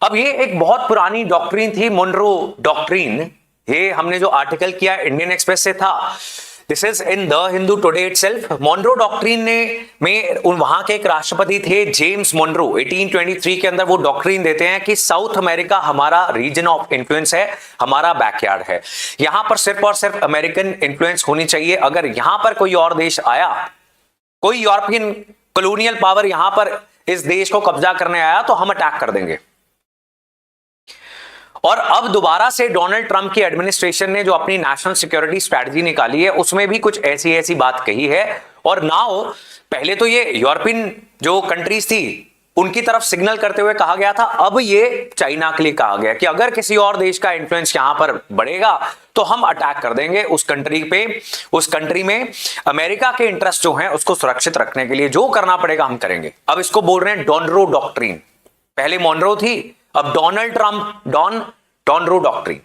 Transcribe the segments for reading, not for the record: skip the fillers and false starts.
अब ये एक बहुत पुरानी डॉक्ट्रिन थी, मोनरो डॉक्ट्रिन। ये हमने जो आर्टिकल किया इंडियन एक्सप्रेस से था, this is in the Hindu today itself. Monroe doctrine ने में वहां के एक राष्ट्रपति थे जेम्स मोनरो, 1823 के अंदर वो डॉक्ट्रिन देते हैं कि साउथ अमेरिका हमारा रीजन ऑफ इन्फ्लुएंस है, हमारा बैकयार्ड है, यहां पर सिर्फ और सिर्फ अमेरिकन इन्फ्लुएंस होनी चाहिए। अगर यहां पर कोई और देश आया, कोई यूरोपियन कॉलोनियल पावर यहां पर इस देश को कब्जा करने आया, तो हम अटैक कर देंगे। और अब दोबारा से डोनाल्ड ट्रंप की एडमिनिस्ट्रेशन ने जो अपनी नेशनल सिक्योरिटी स्ट्रेटजी निकाली है, उसमें भी कुछ ऐसी ऐसी बात कही है। और नाउ, पहले तो ये यूरोपियन जो कंट्रीज थी उनकी तरफ सिग्नल करते हुए कहा गया था, अब ये चाइना के लिए कहा गया कि अगर किसी और देश का इन्फ्लुएंस यहां पर बढ़ेगा तो हम अटैक कर देंगे उस कंट्री पे। उस कंट्री में अमेरिका के इंटरेस्ट जो हैं उसको सुरक्षित रखने के लिए जो करना पड़ेगा हम करेंगे। अब इसको बोल रहे हैं डॉनरो डॉक्ट्रिन। पहले मोनरो थी, अब डोनाल्ड ट्रंप डॉनरो डॉक्ट्रिन।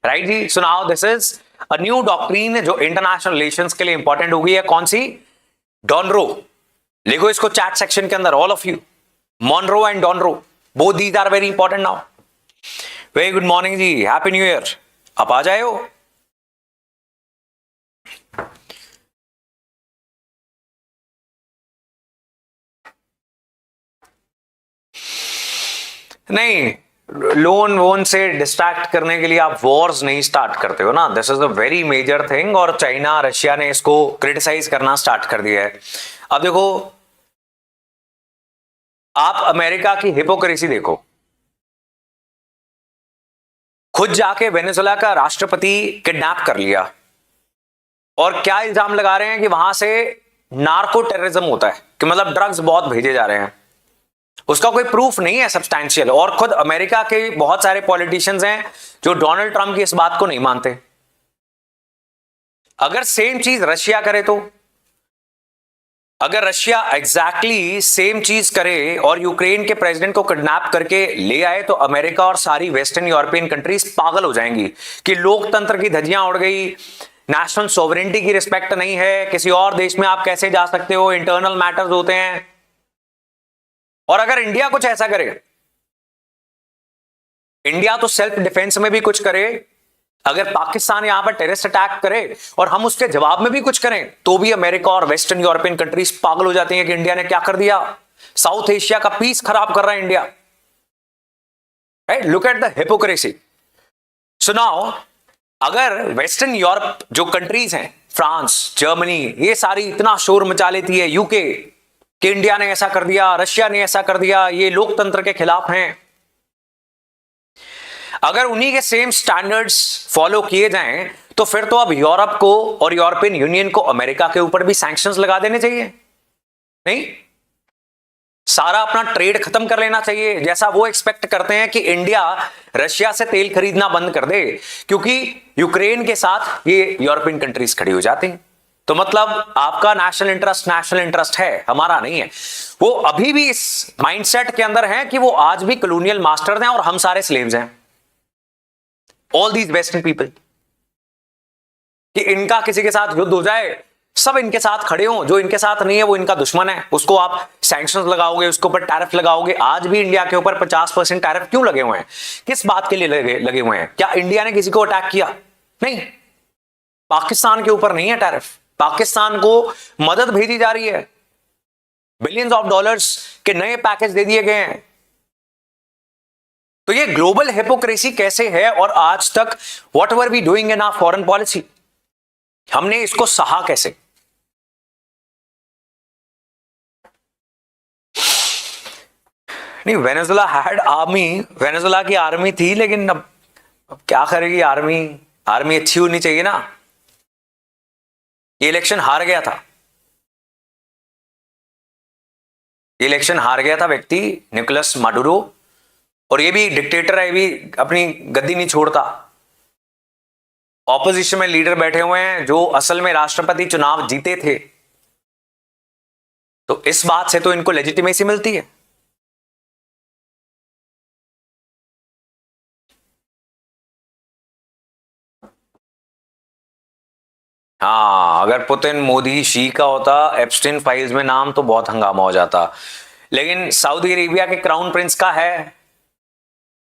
राइट जी, सुनाओ, this is a new doctrine जो इंटरनेशनल रिलेशंस के लिए इंपॉर्टेंट हो गई है। कौन सी? डॉनरो। लिखो इसको चैट सेक्शन के अंदर, all of you. Monroe and Donroe, both these are very important now. Very good morning ji, happy new year. आप आ जाए हो? नहीं, लोन वोन से डिस्ट्रैक्ट करने के लिए आप वॉर्स नहीं स्टार्ट करते हो ना, this is a very major thing. और चाइना रशिया ने इसको क्रिटिसाइज करना स्टार्ट कर दिया है। अब देखो, आप अमेरिका की हिपोक्रेसी देखो। खुद जाके वेनेजुएला का राष्ट्रपति किडनैप कर लिया, और क्या इल्जाम लगा रहे हैं कि वहां से नार्को टेररिज्म होता है, कि मतलब ड्रग्स बहुत भेजे जा रहे हैं। उसका कोई प्रूफ नहीं है सब्सटैंशियल। और खुद अमेरिका के बहुत सारे पॉलिटिशियंस हैं जो डोनाल्ड ट्रंप की इस बात को नहीं मानते। अगर सेम चीज रशिया करे तो, अगर रशिया एग्जैक्टली सेम चीज करे और यूक्रेन के प्रेसिडेंट को किडनैप करके ले आए, तो अमेरिका और सारी वेस्टर्न यूरोपियन कंट्रीज पागल हो जाएंगी कि लोकतंत्र की धज्जियां उड़ गई, नेशनल सोवरेनिटी की रिस्पेक्ट नहीं है, किसी और देश में आप कैसे जा सकते हो, इंटरनल मैटर्स होते हैं। और अगर इंडिया कुछ ऐसा करे, इंडिया तो सेल्फ डिफेंस में भी कुछ करे, अगर पाकिस्तान यहां पर टेररिस्ट अटैक करे और हम उसके जवाब में भी कुछ करें, तो भी अमेरिका और वेस्टर्न यूरोपियन कंट्रीज पागल हो जाती हैं कि इंडिया ने क्या कर दिया, साउथ एशिया का पीस खराब कर रहा है India. Right, look at the hypocrisy. So now, अगर वेस्टर्न यूरोप जो कंट्रीज हैं, फ्रांस, जर्मनी, ये सारी इतना शोर मचा लेती है, यूके, कि इंडिया ने ऐसा कर दिया, रशिया ने ऐसा कर दिया, ये लोकतंत्र के खिलाफ हैं, अगर उन्हीं के सेम स्टैंडर्ड्स फॉलो किए जाएं, तो फिर तो अब यूरोप को और यूरोपियन यूनियन को अमेरिका के ऊपर भी सैंक्शंस लगा देने चाहिए। नहीं, सारा अपना ट्रेड खत्म कर लेना चाहिए, जैसा वो एक्सपेक्ट करते हैं कि इंडिया रशिया से तेल खरीदना बंद कर दे, क्योंकि यूक्रेन के साथ ये यूरोपियन कंट्रीज खड़ी हो जाती हैं। तो मतलब आपका नेशनल इंटरेस्ट है, हमारा नहीं है। वो अभी भी इस माइंडसेट के अंदर है कि वो आज भी कॉलोनियल मास्टर्स हैं और हम सारे स्लेव्स हैं, ऑल दीज वेस्टर्न पीपल, कि इनका किसी के साथ युद्ध हो जाए, सब इनके साथ खड़े हों, जो इनके साथ नहीं है वो इनका दुश्मन है, उसको आप सैंक्शंस लगाओगे, उसके ऊपर टैरिफ लगाओगे। आज भी इंडिया के ऊपर 50% टैरिफ क्यों लगे हुए हैं? किस बात के लिए लगे हुए हैं? क्या इंडिया ने किसी को अटैक किया? नहीं, पाकिस्तान के ऊपर नहीं है टैरिफ, पाकिस्तान को मदद भेजी जा रही है, बिलियंस ऑफ डॉलर्स के नए पैकेज दे दिए गए हैं। तो ये ग्लोबल हिपोक्रेसी कैसे है, और आज तक what were we doing in our foreign policy, हमने इसको सहा कैसे? नहीं, वेनेजुएला हैड आर्मी, वेनेजुएला की आर्मी थी, लेकिन अब क्या करेगी आर्मी? आर्मी अच्छी होनी चाहिए ना। ये इलेक्शन हार गया था, ये इलेक्शन हार गया था व्यक्ति निकोलस माडुरो, और ये भी डिक्टेटर है, ये भी अपनी गद्दी नहीं छोड़ता। ऑपोजिशन में लीडर बैठे हुए हैं जो असल में राष्ट्रपति चुनाव जीते थे, तो इस बात से तो इनको लेजिटिमेसी मिलती है। हाँ, अगर पुतिन, मोदी, शी का होता एप्स्टीन फाइल्स में नाम, तो बहुत हंगामा हो जाता। लेकिन सऊदी अरेबिया के क्राउन प्रिंस का है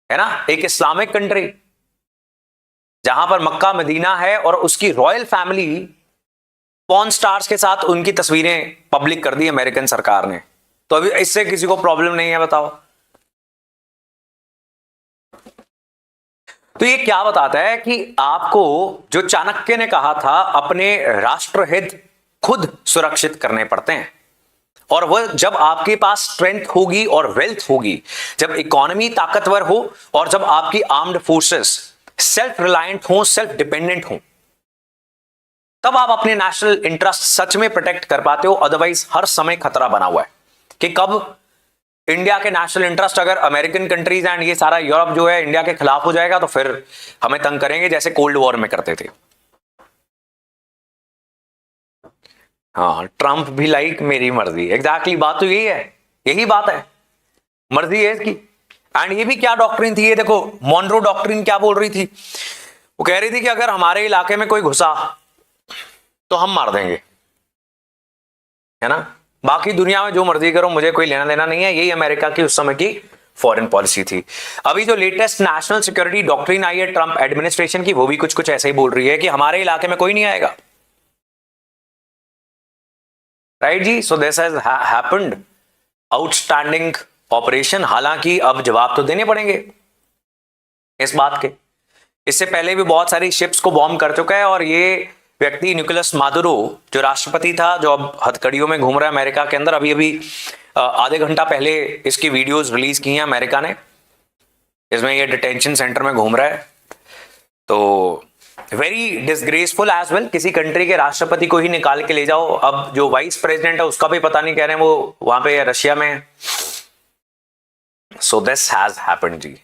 ना, एक इस्लामिक कंट्री जहां पर मक्का मदीना है, और उसकी रॉयल फैमिली पॉर्न स्टार्स के साथ उनकी तस्वीरें पब्लिक कर दी अमेरिकन सरकार ने। तो अभी इससे किसी को प्रॉब्लम नहीं है, बताओ। तो ये क्या बताता है कि आपको जो चाणक्य ने कहा था अपने राष्ट्रहित खुद सुरक्षित करने पड़ते हैं, और वह जब आपके पास स्ट्रेंथ होगी और वेल्थ होगी, जब इकोनॉमी ताकतवर हो और जब आपकी आर्म्ड फोर्सेस सेल्फ रिलायंट हो, सेल्फ डिपेंडेंट हो, तब आप अपने नेशनल इंटरेस्ट सच में प्रोटेक्ट कर पाते हो। अदरवाइज हर समय खतरा बना हुआ है कि कब इंडिया के नेशनल इंटरेस्ट अगर अमेरिकन कंट्रीज एंड ये सारा यूरोप जो है इंडिया के खिलाफ हो जाएगा तो फिर हमें तंग करेंगे, जैसे कोल्ड वॉर में करते थे। हाँ, ट्रंप भी लाइक मेरी मर्जी, एग्जैक्टली बात तो यही है, यही बात है, मर्जी है इसकी। एंड ये भी क्या डॉक्ट्रिन थी, ये देखो मॉनरो डॉक्ट्रिन क्या बोल रही थी, वो कह रही थी कि अगर हमारे इलाके में कोई घुसा तो हम मार देंगे, है ना, बाकी दुनिया में जो मर्जी करो, मुझे कोई लेना देना नहीं है। यही अमेरिका की उस समय की फॉरेन पॉलिसी थी। अभी जो लेटेस्ट नेशनल सिक्योरिटी डॉक्ट्रिन आई है ट्रंप एडमिनिस्ट्रेशन की, वो भी कुछ कुछ ऐसे ही बोल रही है कि हमारे इलाके में कोई नहीं आएगा, राइट जी। So this has happened, outstanding operation. हालांकि अब जवाब तो देने पड़ेंगे इस बात के, इससे पहले भी बहुत सारी शिप्स को बॉम्ब कर चुका है, और ये व्यक्ति निकोलस मादुरो जो राष्ट्रपति था, जो अब हथकड़ियों में घूम रहा है अमेरिका के अंदर, अभी अभी आधे घंटा पहले इसकी वीडियोस रिलीज की हैं अमेरिका ने, इसमें ये डिटेंशन सेंटर में घूम रहा है। तो वेरी डिसग्रेसफुल एज वेल, किसी कंट्री के राष्ट्रपति को ही निकाल के ले जाओ। अब जो वाइस प्रेसिडेंट है उसका भी पता नहीं, कह रहे हैं वो वहां पे रशिया में। So this has happened ji.